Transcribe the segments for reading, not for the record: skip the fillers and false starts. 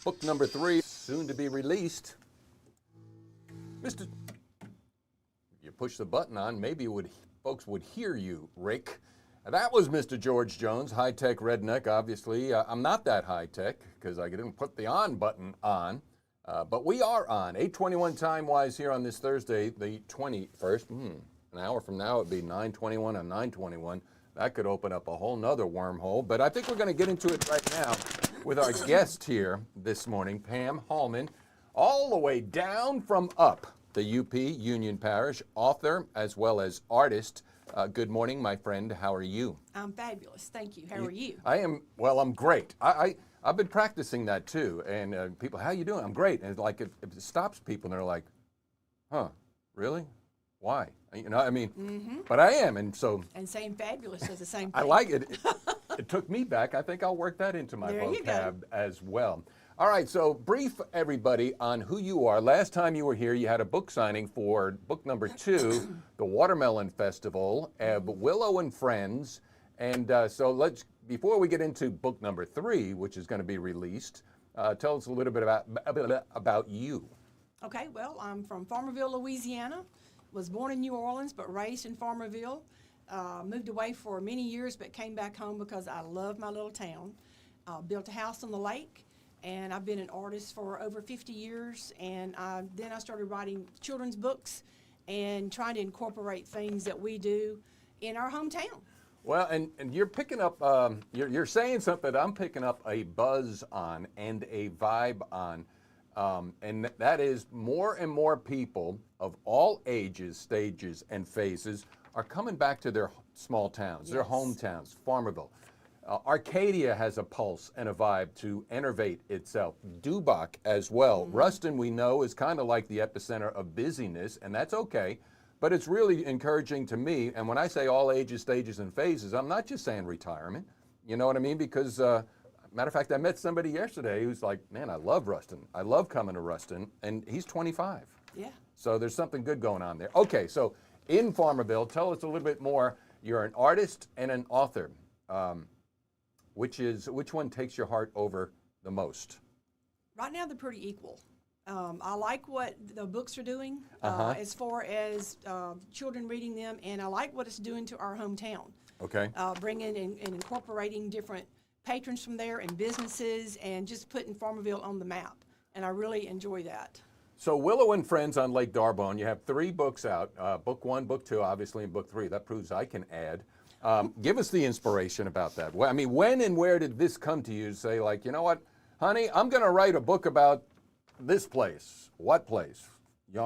Book number 3, soon to be released. Mr. If you push the button on, maybe folks would hear you, Rick. That was Mr. George Jones, high-tech redneck. Obviously, I'm not that high-tech because I didn't put the on button on. But we are on. 8:21 time-wise here on this Thursday, the 21st. An hour from now, it'd be 9:21 on 9:21. That could open up a whole nother wormhole. But I think we're going to get into it right now with our guest here this morning, Pam Hallman, all the way down from up the UP, Union Parish, author as well as artist. Good morning, my friend. How are you? I'm fabulous. Thank you. How are you? I'm great. I've been practicing that too. And people, how you doing? I'm great. And like it stops people and they're like, huh, really? Why? You know, I mean, but I am. And so. And saying fabulous is the same thing. I like it. It took me back. I think I'll work that into my vocab as well. All right, so brief everybody on who you are. Last time you were here, you had a book signing for book number 2, The Watermelon Festival, Willow and Friends. And so before we get into book number 3, which is going to be released, tell us a little bit about you. Okay, well, I'm from Farmerville, Louisiana. Was born in New Orleans, but raised in Farmerville. Moved away for many years, but came back home because I love my little town. Built a house on the lake. And I've been an artist for over 50 years, and then I started writing children's books and trying to incorporate things that we do in our hometown. Well, and you're picking up, you're saying something that I'm picking up a buzz on and a vibe on, and that is more and more people of all ages, stages, and phases are coming back to their small towns, their hometowns, Farmerville. Arcadia has a pulse and a vibe to enervate itself. Dubach as well. Ruston, we know, is kind of like the epicenter of busyness, and that's okay. But it's really encouraging to me. And when I say all ages, stages, and phases, I'm not just saying retirement. You know what I mean? Because, matter of fact, I met somebody yesterday who's like, man, I love Ruston. I love coming to Ruston. And he's 25. Yeah. So there's something good going on there. Okay, so in Farmerville, tell us a little bit more. You're an artist and an author. Which one takes your heart over the most? Right now, they're pretty equal. I like what the books are doing as far as children reading them, and I like what it's doing to our hometown. Okay. Bringing and incorporating different patrons from there and businesses and just putting Farmerville on the map, and I really enjoy that. So Willow and Friends on Lake D'Arbonne, you have 3 books out, book 1, book 2, obviously, and book 3. That proves I can add. Give us the inspiration about that. I mean, when and where did this come to you to say, like, you know what, honey, I'm going to write a book about this place? What place?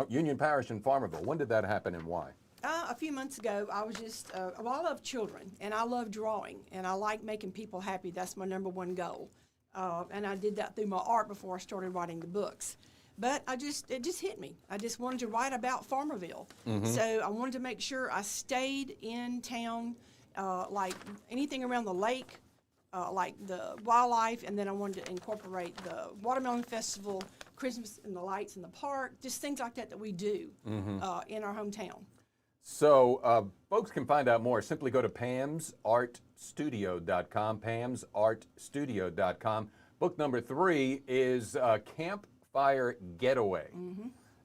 Union Parish in Farmerville. When did that happen and why? A few months ago, I was just, I love children, and I love drawing, and I like making people happy. That's my #1 goal. And I did that through my art before I started writing the books. But it just hit me. I just wanted to write about Farmerville. So I wanted to make sure I stayed in town, like anything around the lake, like the wildlife, and then I wanted to incorporate the Watermelon Festival, Christmas and the lights in the park, just things like that we do in our hometown. So folks can find out more. Simply go to pamsartstudio.com, pamsartstudio.com. Book number 3 is Campfire Getaway.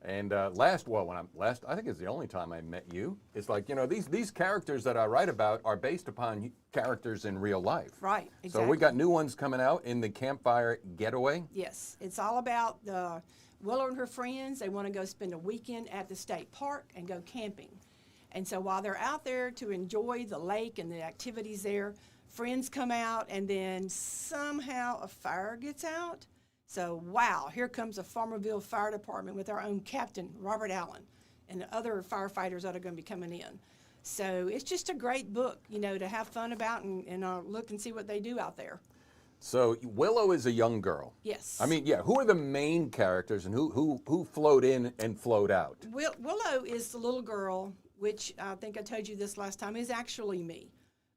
And I think it's the only time I met you. It's like, you know, these characters that I write about are based upon characters in real life. Right, exactly. So we got new ones coming out in the Campfire Getaway. Yes, it's all about Willow and her friends. They want to go spend a weekend at the state park and go camping. And so while they're out there to enjoy the lake and the activities there, friends come out and then somehow a fire gets out. So, wow, here comes the Farmerville Fire Department with our own captain, Robert Allen, and the other firefighters that are going to be coming in. So it's just a great book, you know, to have fun about and look and see what they do out there. So Willow is a young girl. Yes. I mean, yeah, who are the main characters and who flowed in and flowed out? Willow is the little girl, which I think I told you this last time, is actually me.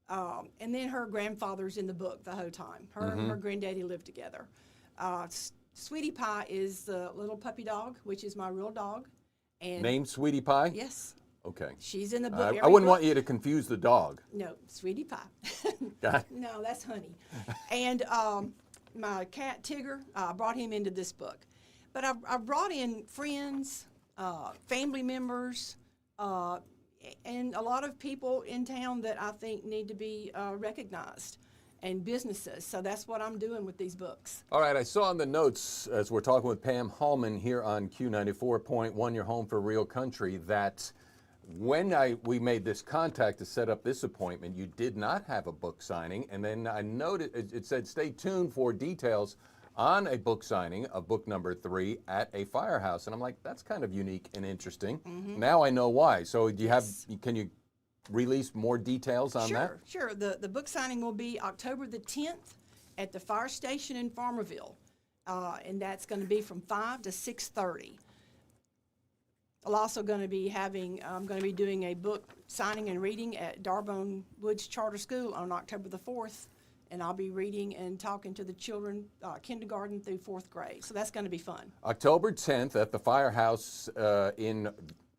And then her grandfather's in the book the whole time. Her and her granddaddy lived together. Sweetie Pie is the little puppy dog, which is my real dog. And named Sweetie Pie? Yes. Okay. She's in the book. I wouldn't want you to confuse the dog. No, Sweetie Pie. Got it. No, that's Honey. And my cat Tigger, I brought him into this book. But I brought in friends, family members, and a lot of people in town that I think need to be recognized, and businesses. So that's what I'm doing with these books. All right, I saw in the notes as we're talking with Pam Hallman here on Q94.1, Your Home for Real Country, that when we made this contact to set up this appointment, you did not have a book signing, and then I noted it said stay tuned for details on a book signing of book number 3 at a firehouse, and I'm like, that's kind of unique and interesting. Now I know why. So do you have? Can you release more details on that? Sure. The book signing will be October the 10th at the fire station in Farmerville, and that's going to be from 5 to 6:30. I'm also going to be doing a book signing and reading at Darbone Woods Charter School on October the 4th, and I'll be reading and talking to the children, kindergarten through 4th grade. So that's going to be fun. October 10th at the firehouse in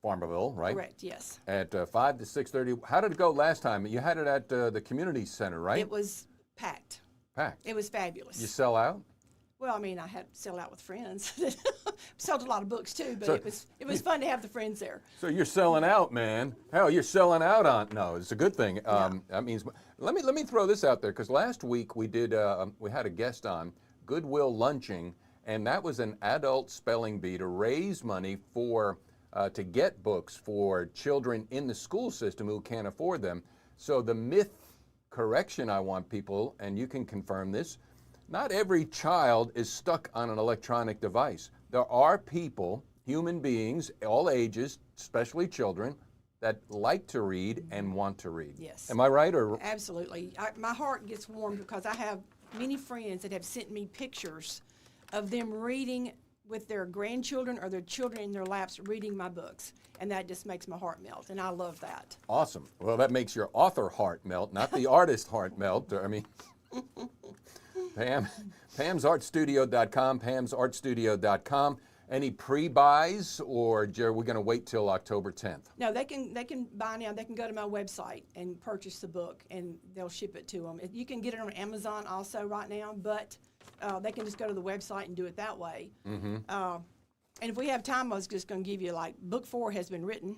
Farmerville, right? Correct, yes. At 5 to 6:30. How did it go last time? You had it at the community center, right? It was packed. Packed. It was fabulous. You sell out? Well, I mean, I had to sell out with friends. Sold a lot of books too, but So- it was fun to have the friends there. So you're selling out, man. Hell, you're selling out on. No, it's a good thing. That means. Let me throw this out there, because last week we had a guest on Goodwill Lunching, and that was an adult spelling bee to raise money for to get books for children in the school system who can't afford them. So the myth correction I want people, and you can confirm this, not every child is stuck on an electronic device. There are people, human beings, all ages, especially children, that like to read and want to read. Yes. Am I right? Or Absolutely. My heart gets warmed because I have many friends that have sent me pictures of them reading with their grandchildren or their children in their laps reading my books. And that just makes my heart melt, and I love that. Awesome. Well, that makes your author heart melt, not the artist heart melt. I mean, Pam'sArtStudio.com, Pam'sArtStudio.com. Any pre-buys, or are we going to wait till October 10th? No, they can buy now. They can go to my website and purchase the book, and they'll ship it to them. You can get it on Amazon also right now, but they can just go to the website and do it that way. And if we have time, I was just going to give you, like, book 4 has been written.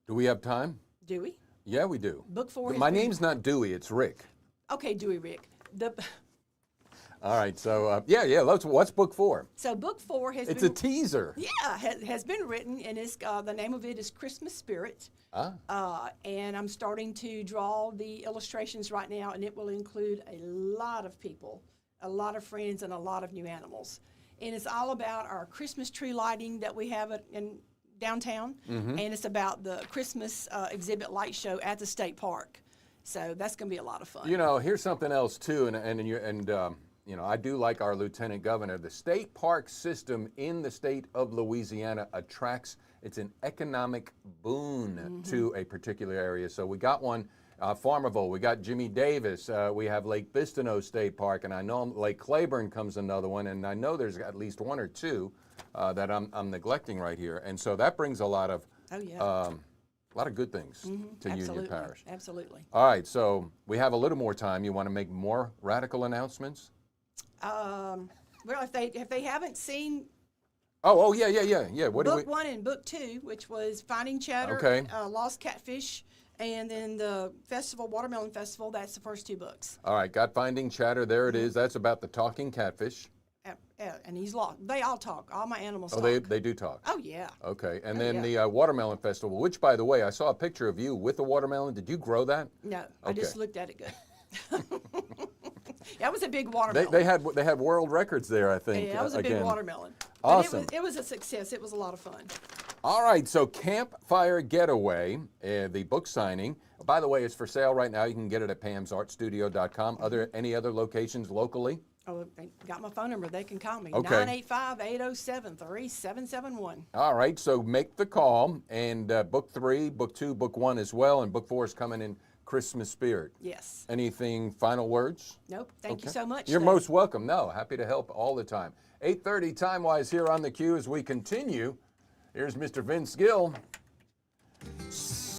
Do we have time? Do we? Yeah, we do. Book 4 has My been- name's not Dewey, it's Rick. Okay, Dewey Rick. All right, so what's book 4? So book 4 has It's been... a teaser. Yeah, has been written, and it's the name of it is Christmas Spirit. And I'm starting to draw the illustrations right now, and it will include a lot of people, a lot of friends, and a lot of new animals. And it's all about our Christmas tree lighting that we have in downtown, and it's about the Christmas exhibit light show at the state park. So that's going to be a lot of fun. You know, here's something else too, you know, I do like our Lieutenant Governor. The state park system in the state of Louisiana attracts, it's an economic boon to a particular area. So we got one, Farmerville, we got Jimmy Davis, we have Lake Bistineau State Park, and I know Lake Claiborne comes another one, and I know there's at least one or two that I'm neglecting right here. And so that brings a lot of, a lot of good things to Union Parish. Absolutely. All right, so we have a little more time. You want to make more radical announcements? Well, if they haven't seen Yeah. book 1 and book 2, which was Finding Chatter, Okay. Lost Catfish, and then the festival, Watermelon Festival, that's the first 2 books. All right, got Finding Chatter. There it is. That's about the talking catfish. And he's lost. They all talk. All my animals Oh, talk. they do talk. Oh, yeah. Okay, and then the Watermelon Festival, which, by the way, I saw a picture of you with a watermelon. Did you grow that? No, I just Okay. looked at it good. That was a big watermelon. They had world records there, I think. Yeah, that was a big again. watermelon. Awesome. But it was a success. It was a lot of fun. All right, so Campfire Getaway, the book signing. By the way, it's for sale right now. You can get it at Pam'sArtStudio.com. Any other locations locally? Oh, they got my phone number. They can call me. Okay. 985-807-3771. All right, so make the call, and book 3, book 2, book 1 as well, and book 4 is coming in Christmas spirit. Yes. Anything final words? Nope. Thank you so much. You're though. most welcome. No, happy to help all the time. 8:30 time-wise here on theCUBE as we continue. Here's Mr. Vince Gill.